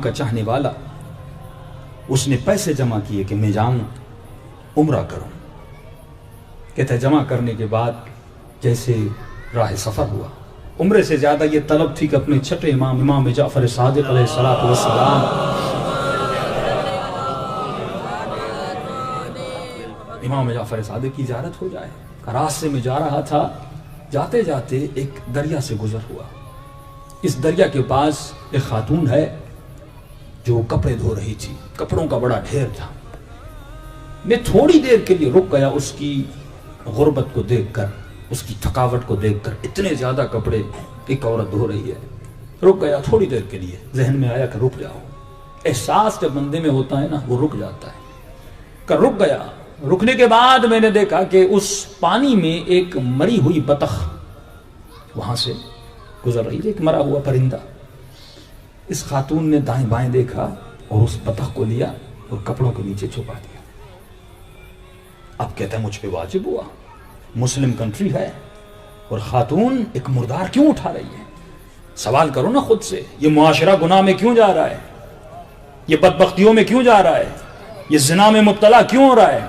کا چاہنے والا، اس نے پیسے جمع کیے کہ میں جاؤں عمرہ کروں. کہتا ہے جمع کرنے کے بعد جیسے راہ سفر ہوا، عمرے سے زیادہ یہ طلب تھی کہ اپنے چھٹے امام جعفر صادق علیہ السلام امام جعفر صادق کی زیارت ہو جائے. راستے میں جا رہا تھا، جاتے جاتے ایک دریا سے گزر ہوا. اس دریا کے پاس ایک خاتون ہے جو کپڑے دھو رہی تھی، کپڑوں کا بڑا ڈھیر تھا. میں تھوڑی دیر کے لیے رک گیا اس کی غربت کو دیکھ کر، اس کی تھکاوٹ کو دیکھ کر. اتنے زیادہ کپڑے ایک عورت دھو رہی ہے. رک گیا تھوڑی دیر کے لیے، ذہن میں آیا کہ رک جاؤ. احساس جب بندے میں ہوتا ہے نا، وہ رک جاتا ہے. کہ رک گیا. رکنے کے بعد میں نے دیکھا کہ اس پانی میں ایک مری ہوئی بطخ وہاں سے گزر رہی ہے، ایک مرا ہوا پرندہ. اس خاتون نے دائیں بائیں دیکھا اور اس بطخ کو لیا اور کپڑوں کے نیچے چھپا دیا. اب کہتا ہے مجھ پہ واجب ہوا، مسلم کنٹری ہے اور خاتون ایک مردار کیوں اٹھا رہی ہے؟ سوال کرو نا خود سے، یہ معاشرہ گناہ میں کیوں جا رہا ہے؟ یہ بدبختیوں میں کیوں جا رہا ہے؟ یہ زنا میں مبتلا کیوں ہو رہا ہے؟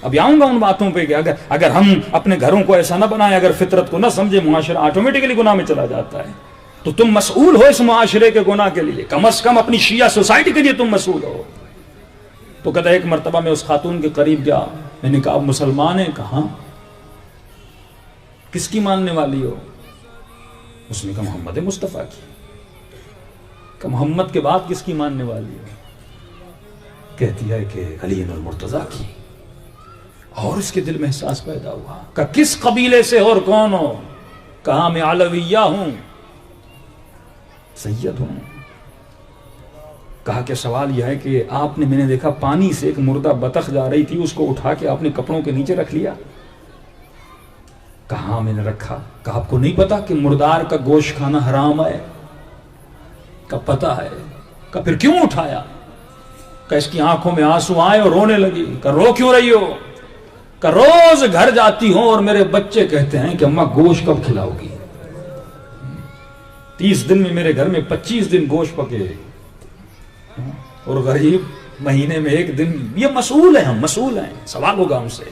اب آؤں گا ان باتوں پہ کہ اگر ہم اپنے گھروں کو ایسا نہ بنائیں، اگر فطرت کو نہ سمجھے، معاشرہ آٹومیٹکلی گناہ میں چلا جاتا ہے. تو تم مسئول ہو اس معاشرے کے گناہ کے لیے، کم از کم اپنی شیعہ سوسائٹی کے لیے تم مسئول ہو. تو کہتا ہے ایک مرتبہ میں اس خاتون کے قریب گیا. میں نے کہا اب مسلمان ہیں؟ کہاں؟ کس کی ماننے والی ہو؟ اس نے کہا محمد مصطفیٰ کی. کہ محمد کے بعد کس کی ماننے والی ہو؟ کہتی ہے کہ علی المرتضیٰ کی. اور اس کے دل میں احساس پیدا ہوا کہ کس قبیلے سے اور کون ہو؟ کہا میں علویہ ہوں، سید ہوں. کہا کہ سوال یہ ہے کہ آپ نے، میں نے دیکھا پانی سے ایک مردہ بطخ جا رہی تھی، اس کو اٹھا کے آپ نے کپڑوں کے نیچے رکھ لیا. کہا میں نے رکھا. کہا آپ کو نہیں پتا کہ مردار کا گوشت کھانا حرام ہے؟ کہا پتا ہے. کہا پھر کیوں اٹھایا؟ کہ اس کی آنکھوں میں آنسو آئے اور رونے لگی. کہ رو کیوں رہی ہو؟ کہ روز گھر جاتی ہوں اور میرے بچے کہتے ہیں کہ اماں گوشت کب کھلاؤ گی؟ 30 دن میں میرے گھر میں 25 دن گوشت پکے اور غریب مہینے میں 1 دن. یہ مسئول ہیں، ہم مسئول ہیں. سوال ہوگا ہم سے.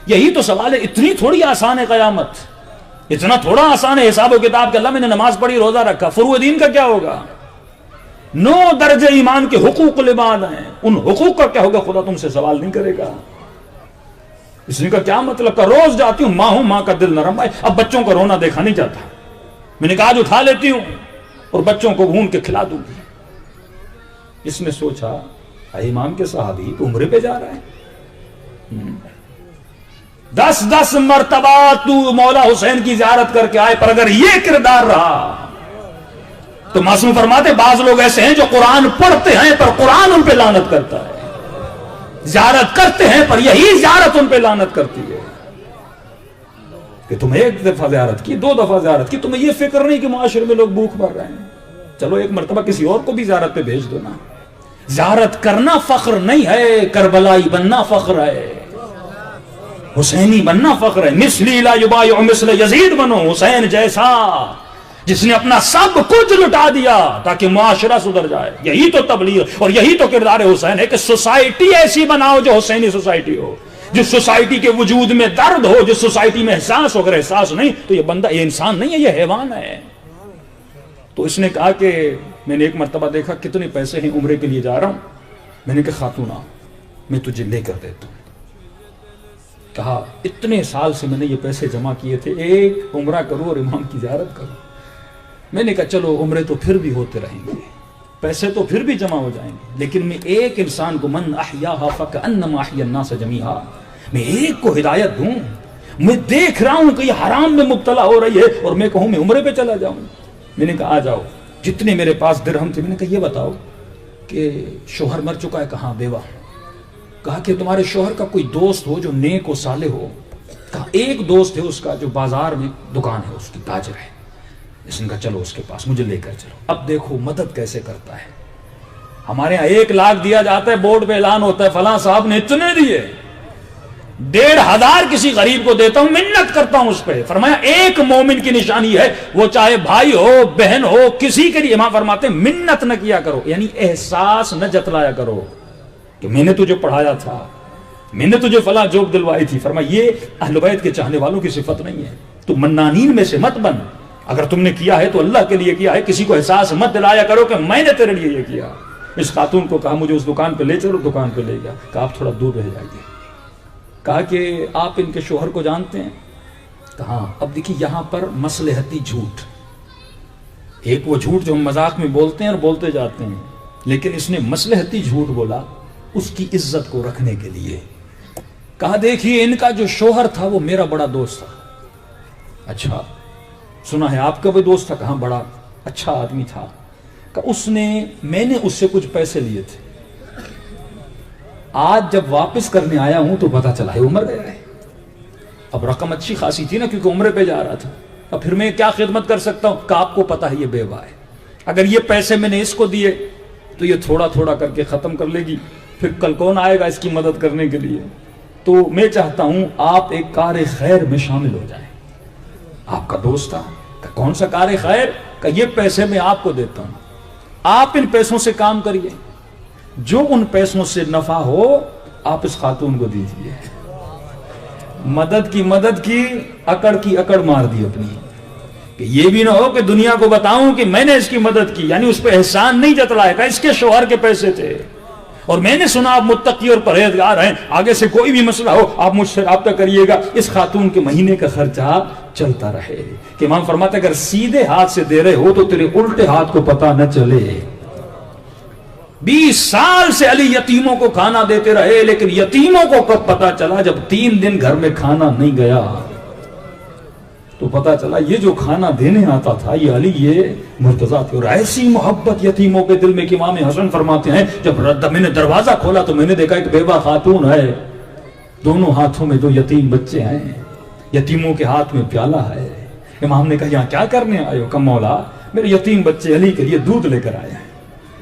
یہی تو سوال ہے. اتنی تھوڑی آسان ہے قیامت، اتنا تھوڑا آسان ہے حساب و کتاب. کہ اللہ میں نے نماز پڑھی، روزہ رکھا، فروع دین کا کیا ہوگا؟ 9 درجے ایمان کے حقوق العباد ہیں، ان حقوق کا کیا ہوگا؟ خدا تم سے سوال نہیں کرے گا. اس نے کہا کیا مطلب؟ کا روز جاتی ہوں، ماں ہوں، ماں کا دل نرم ہے. اب بچوں کو رونا دیکھا نہیں جاتا. میں نے کہا آج اٹھا لیتی ہوں اور بچوں کو بھون کے کھلا دوں گی. اس نے سوچا امام کے صحابی تو عمرے پہ جا رہا ہے، 10 مرتبہ تو مولا حسین کی زیارت کر کے آئے، پر اگر یہ کردار رہا تو معصوم فرماتے بعض لوگ ایسے ہیں جو قرآن پڑھتے ہیں پر قرآن ان پہ لعنت کرتا ہے، زیارت کرتے ہیں پر یہی زیارت ان پہ لعنت کرتی ہے. کہ تم 1 دفعہ زیارت کی، 2 دفعہ زیارت کی، تمہیں یہ فکر نہیں کہ معاشرے میں لوگ بھوک مر رہے ہیں. چلو ایک مرتبہ کسی اور کو بھی زیارت پہ بھیج دو نا. زیارت کرنا فخر نہیں ہے، کربلائی بننا فخر ہے، حسینی بننا فخر ہے. مثلی لا یبایع مثل یزید بنو، حسین جیسا جس نے اپنا سب کچھ لٹا دیا تاکہ معاشرہ سدھر جائے. یہی تو تبلیغ اور یہی تو کردار حسین ہے کہ سوسائٹی ایسی بناؤ جو حسینی سوسائٹی ہو، جس سوسائٹی کے وجود میں درد ہو، جس سوسائٹی میں احساس ہو. اگر احساس نہیں تو یہ بندہ، یہ انسان نہیں ہے، یہ حیوان ہے. تو اس نے کہا کہ میں نے ایک مرتبہ دیکھا کتنے پیسے ہیں، عمرے کے لیے جا رہا ہوں. میں نے کہا خاتون میں تجھے لے کر دیتا ہوں. کہا اتنے سال سے میں نے یہ پیسے جمع کیے تھے، ایک عمرہ کروں اور امام کی زیارت کروں. میں نے کہا چلو عمرے تو پھر بھی ہوتے رہیں گے، پیسے تو پھر بھی جمع ہو جائیں گے، لیکن میں ایک انسان کو من احیاها فکأنما احیا الناس جمیعا، میں ایک کو ہدایت دوں. میں دیکھ رہا ہوں کہ یہ حرام میں مبتلا ہو رہی ہے اور میں کہوں میں عمرے پہ چلا جاؤں. میں نے کہا آ جاؤ. جتنے میرے پاس درہم تھے میں نے کہا یہ بتاؤ کہ شوہر مر چکا ہے؟ کہاں بیوہ. کہا کہ تمہارے شوہر کا کوئی دوست ہو جو نیک و صالح ہو؟ کہا ایک دوست ہے اس کا جو بازار میں دکان ہے، اس کی تاجر ہے. اس نے کہا چلو اس کے پاس مجھے لے کر چلو. اب دیکھو مدد کیسے کرتا ہے. ہمارے ہاں 1 لاکھ دیا جاتا ہے، بورڈ پہ اعلان ہوتا ہے فلاں صاحب نے اتنے دیے. 1,500 کسی غریب کو دیتا ہوں, منت کرتا ہوں اس پہ. فرمایا ایک مومن کی نشانی ہے, وہ چاہے بھائی ہو بہن ہو کسی کے لیے, امام فرماتے ہیں منت نہ کیا کرو, یعنی احساس نہ جتلایا کرو کہ میں نے تجھے پڑھایا تھا, میں نے تجھے فلاں جوک دلوائی تھی. فرمایا یہ اہل بیت کے چاہنے والوں کی صفت نہیں ہے, تو منانین میں سے مت بن. اگر تم نے کیا ہے تو اللہ کے لیے کیا ہے, کسی کو احساس مت دلایا کرو کہ میں نے تیرے لیے یہ کیا. اس خاتون کو کہا مجھے اس دکان پہ لے چلو, دکان پہ لے گیا, کہا آپ تھوڑا دور رہ جائیے. کہا کہ آپ ان کے شوہر کو جانتے ہیں؟ کہا اب دیکھیے یہاں پر مصلحتی جھوٹ, ایک وہ جھوٹ جو ہم مذاق میں بولتے ہیں اور بولتے جاتے ہیں, لیکن اس نے مصلحتی جھوٹ بولا اس کی عزت کو رکھنے کے لیے. کہا دیکھیے ان کا جو شوہر تھا وہ میرا بڑا دوست تھا. اچھا سنا ہے آپ کا بھی دوست تھا؟ کہاں بڑا اچھا آدمی تھا. کہ میں نے اس سے کچھ پیسے لیے تھے, آج جب واپس کرنے آیا ہوں تو پتا چلا ہے عمر گیا ہے. اب رقم اچھی خاصی تھی نا, کیونکہ عمرے پہ جا رہا تھا. اب پھر میں کیا خدمت کر سکتا ہوں؟ کہ آپ کو پتا ہے یہ بیوہ ہے, اگر یہ پیسے میں نے اس کو دیے تو یہ تھوڑا تھوڑا کر کے ختم کر لے گی, پھر کل کون آئے گا اس کی مدد کرنے کے لیے. تو میں چاہتا ہوں آپ ایک کار خیر میں شامل ہو جائیں. آپ کا دوست تھا, کہ کون سا کار خیر؟ کہ یہ پیسے میں آپ کو دیتا ہوں, آپ ان پیسوں سے کام کریے, جو ان پیسوں سے نفع ہو آپ اس خاتون کو دیجیے. مدد کی اکڑ مار دی اپنی, کہ یہ بھی نہ ہو کہ دنیا کو بتاؤں کہ میں نے اس کی مدد کی, یعنی اس پہ احسان نہیں جتلایا. کہ اس کے شوہر کے پیسے تھے اور میں نے سنا آپ متقی اور پرہیزگار ہیں, آگے سے کوئی بھی مسئلہ ہو آپ مجھ سے رابطہ کریے گا, اس خاتون کے مہینے کا خرچہ چلتا رہے. کہ امام فرماتے اگر سیدھے ہاتھ سے دے رہے ہو تو تیرے الٹے ہاتھ کو پتہ نہ چلے. 20 سال سے علی یتیموں کو کھانا دیتے رہے, لیکن یتیموں کو کب پتا چلا؟ جب 3 دن گھر میں کھانا نہیں گیا تو پتا چلا یہ جو کھانا دینے آتا تھا یہ علی, یہ مرتضیٰ تھے. اور ایسی محبت یتیموں کے دل میں کہ امام حسن فرماتے ہیں جب میں نے دروازہ کھولا تو میں نے دیکھا ایک بیوہ خاتون ہے, دونوں ہاتھوں میں 2 یتیم بچے ہیں, یتیموں کے ہاتھ میں پیالہ ہے. امام نے کہا یہاں کیا کرنے آئے ہو؟ کہ مولا میرے یتیم بچے علی کے لیے دودھ لے کر آئے ہیں.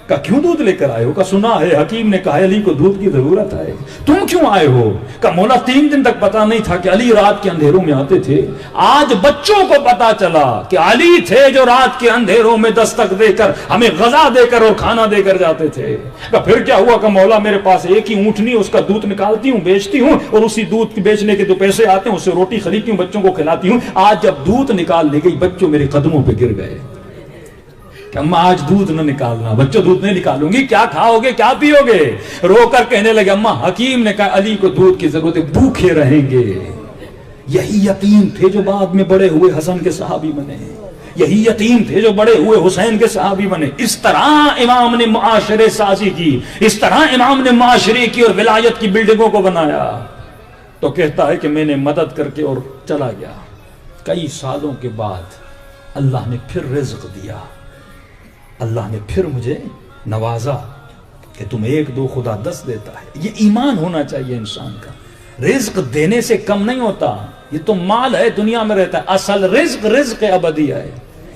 کہا کیوں دودھ لے کر آئے ہو؟ کہا سنا ہے حکیم نے کہا علی کو دودھ کی ضرورت ہے. تم کیوں آئے ہو؟ کہا مولا 3 دن تک پتا نہیں تھا کہ علی رات کے اندھیروں میں آتے تھے, آج بچوں کو پتا چلا کہ علی تھے جو رات کے اندھیروں میں دستک دے کر ہمیں غذا دے کر اور کھانا دے کر جاتے تھے. کہا پھر کیا ہوا؟ کہ مولا میرے پاس ایک ہی اونٹنی, اس کا دودھ نکالتی ہوں بیچتی ہوں, اور اسی دودھ بیچنے کے 2 پیسے آتے ہیں اس سے روٹی خریدتی ہوں بچوں کو کھلاتی ہوں. آج جب دودھ نکال لے گئی بچوں میرے قدموں پہ گر گئے کہ اماں آج دودھ نہ نکالنا, بچوں دودھ نہیں نکالوں گی, کیا کھاؤ گے کیا پیو گے؟ رو کر کہنے لگے اماں حکیم نے کہا علی کو دودھ کی ضرورت ہے, بھوکے رہیں گے. یہی یتیم تھے جو بعد میں بڑے ہوئے حسن کے صحابی بنے, یہی یتیم تھے جو بڑے ہوئے حسین کے صحابی بنے. اس طرح امام نے معاشرے سازی کی, اس طرح امام نے معاشرے کی اور ولایت کی بلڈنگوں کو بنایا. تو کہتا ہے کہ میں نے مدد کر کے اور چلا گیا. کئی سالوں کے بعد اللہ نے پھر رزق دیا, اللہ نے پھر مجھے نوازا کہ تم 1-2 خدا 10 دیتا ہے. یہ ایمان ہونا چاہیے انسان کا. رزق دینے سے کم نہیں ہوتا, یہ تو مال ہے دنیا میں رہتا ہے, اصل رزق ابدی ہے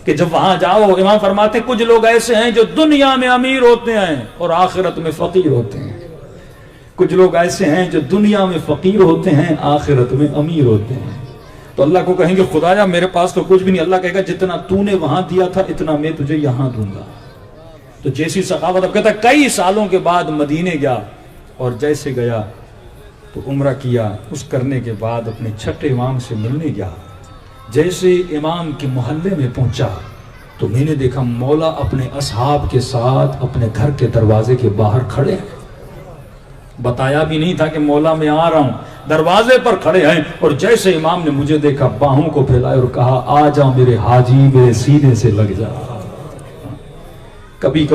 کہ جب وہاں جاؤ. امام فرماتے ہیں کچھ لوگ ایسے ہیں جو دنیا میں امیر ہوتے ہیں اور آخرت میں فقیر ہوتے ہیں. کچھ لوگ ایسے ہیں جو دنیا میں فقیر ہوتے ہیں آخرت میں امیر ہوتے ہیں. تو اللہ کو کہیں گے خدایا میرے پاس تو کچھ بھی نہیں. اللہ کہے گا جتنا تو نے وہاں دیا تھا اتنا میں تجھے یہاں دوں گا. تو جیسی سخاوت. اب کہتا ہے کئی سالوں کے بعد مدینے گیا, اور جیسے گیا تو عمرہ کیا, اس کرنے کے بعد اپنے چھٹے امام سے ملنے گیا. جیسے امام کے محلے میں پہنچا تو میں نے دیکھا مولا اپنے اصحاب کے ساتھ اپنے گھر کے دروازے کے باہر کھڑے ہیں. بتایا بھی نہیں تھا کہ مولا میں آ رہا ہوں, دروازے پر کھڑے ہیں. اور جیسے امام نے مجھے دیکھا باہوں کو پھیلائے اور کہا آ جا میرے حاجی, میرے سینے سے لگ جا. کبھی